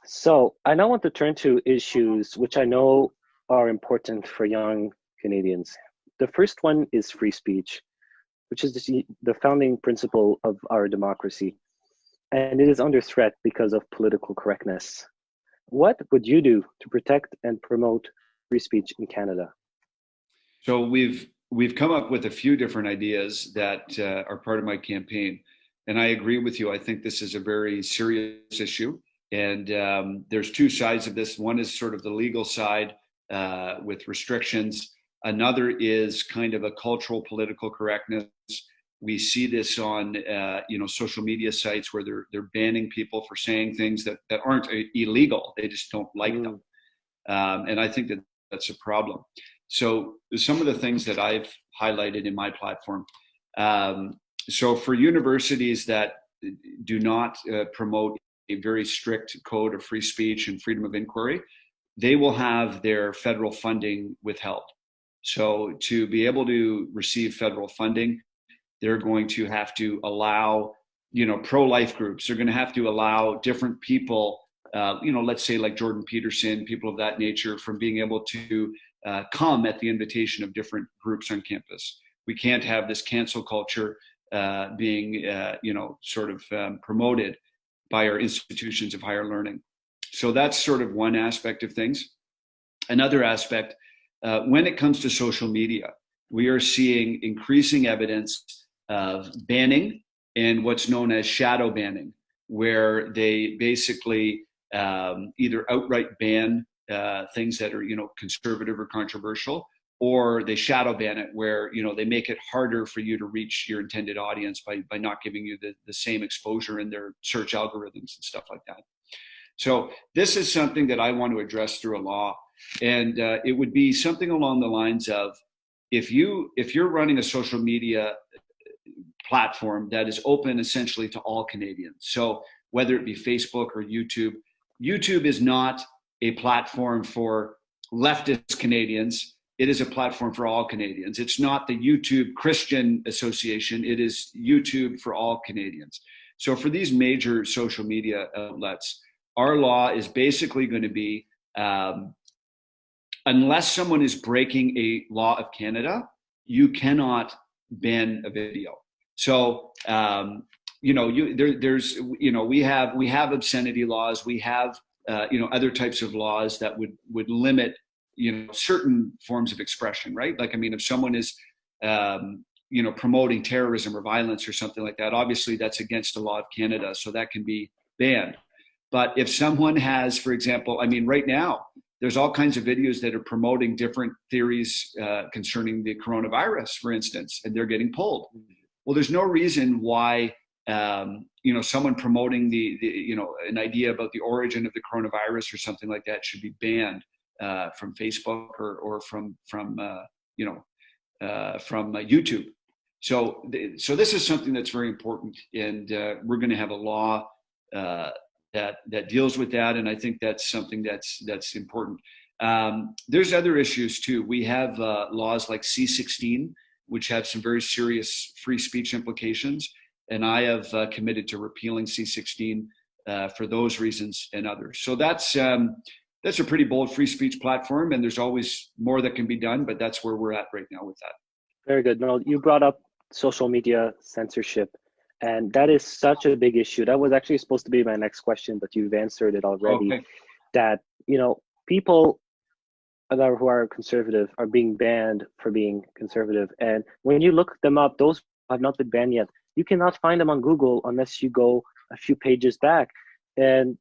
So I now want to turn to issues which I know are important for young Canadians. The first one is free speech, which is the founding principle of our democracy, and it is under threat because of political correctness. What would you do to protect and promote free speech in Canada? So we've come up with a few different ideas that are part of my campaign, and I agree with you. I think this is a very serious issue, and there's two sides of this. One is sort of the legal side with restrictions. Another is kind of a cultural political correctness. We see this on social media sites where they're banning people for saying things that aren't illegal. They just don't like Mm, them. And I think that that's a problem. So some of the things that I've highlighted in my platform. So for universities that do not promote a very strict code of free speech and freedom of inquiry, they will have their federal funding withheld. So to be able to receive federal funding, they're going to have to allow, pro-life groups. They're going to have to allow different people, let's say like Jordan Peterson, people of that nature, from being able to come at the invitation of different groups on campus. We can't have this cancel culture being, promoted by our institutions of higher learning. So that's sort of one aspect of things. Another aspect, when it comes to social media, we are seeing increasing evidence of banning and what's known as shadow banning, where they basically either outright ban things that are conservative or controversial, or they shadow ban it, where they make it harder for you to reach your intended audience by not giving you the same exposure in their search algorithms and stuff like that. So this is something that I want to address through a law, and it would be something along the lines of, if you're running a social media platform that is open essentially to all Canadians, so whether it be Facebook or YouTube, YouTube is not a platform for leftist Canadians. It is a platform for all Canadians. It's not the YouTube Christian Association. It is YouTube for all Canadians. So for these major social media outlets, our law is basically going to be, unless someone is breaking a law of Canada, you cannot ban a video. So, we have obscenity laws. We have, other types of laws that would limit, certain forms of expression, right? Like, I mean, if someone is, promoting terrorism or violence or something like that, obviously that's against the law of Canada, so that can be banned. But if someone has, for example, I mean, right now, there's all kinds of videos that are promoting different theories concerning the coronavirus, for instance, and they're getting pulled. Well, there's no reason why, someone promoting an idea about the origin of the coronavirus or something like that should be banned from Facebook or from YouTube. So this is something that's very important, and we're going to have a law that deals with that, and I think that's something that's important. There's other issues too. We have laws like C-16, which have some very serious free speech implications, and I have committed to repealing C-16 for those reasons and others. So that's a pretty bold free speech platform, and there's always more that can be done, but that's where we're at right now with that. very good. No, you brought up social media censorship, and that is such a big issue. That was actually supposed to be my next question, but you've answered it already. Okay. That, people who are conservative are being banned for being conservative. And when you look them up, those have not been banned yet. You cannot find them on Google unless you go a few pages back. And,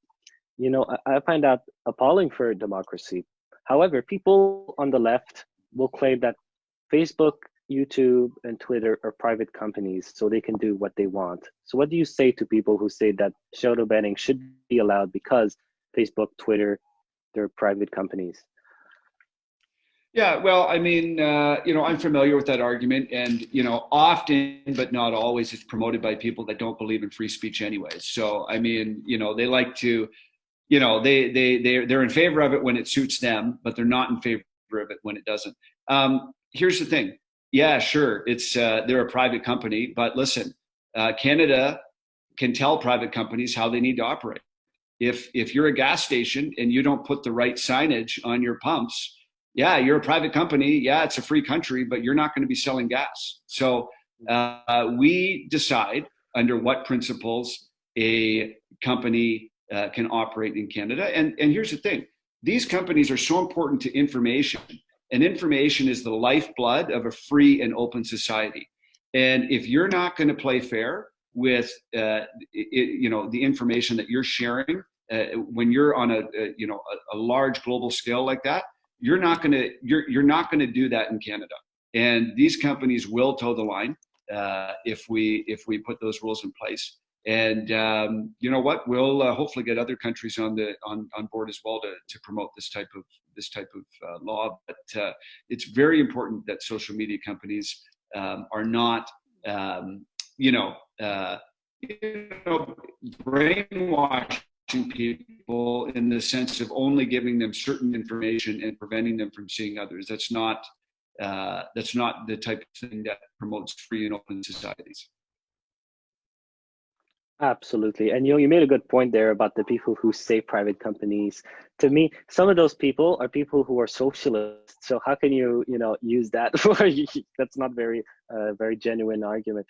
I find that appalling for democracy. However, people on the left will claim that Facebook, YouTube, and Twitter are private companies, so they can do what they want. So what do you say to people who say that shadow banning should be allowed because Facebook, Twitter, they're private companies? Yeah, well, I mean, I'm familiar with that argument, and often, but not always, it's promoted by people that don't believe in free speech anyways. So, I mean, they like to, they're in favor of it when it suits them, but they're not in favor of it when it doesn't. Here's the thing. Yeah, sure, it's they're a private company, but listen, Canada can tell private companies how they need to operate. If you're a gas station and you don't put the right signage on your pumps, yeah, you're a private company. Yeah, it's a free country, but you're not going to be selling gas. So we decide under what principles a company can operate in Canada. And here's the thing. These companies are so important to information, and information is the lifeblood of a free and open society. And if you're not going to play fair with the information that you're sharing when you're on a large global scale like that, you're not going to do that in Canada. And these companies will toe the line if we put those rules in place. And you know what? We'll hopefully get other countries on board as well to promote this type of law. But it's very important that social media companies are not brainwashing people in the sense of only giving them certain information and preventing them from seeing others. That's not the type of thing that promotes free and open societies. Absolutely. And you made a good point there about the people who say private companies. To me, some of those people are people who are socialists. So how can you use that for that's not very very genuine argument.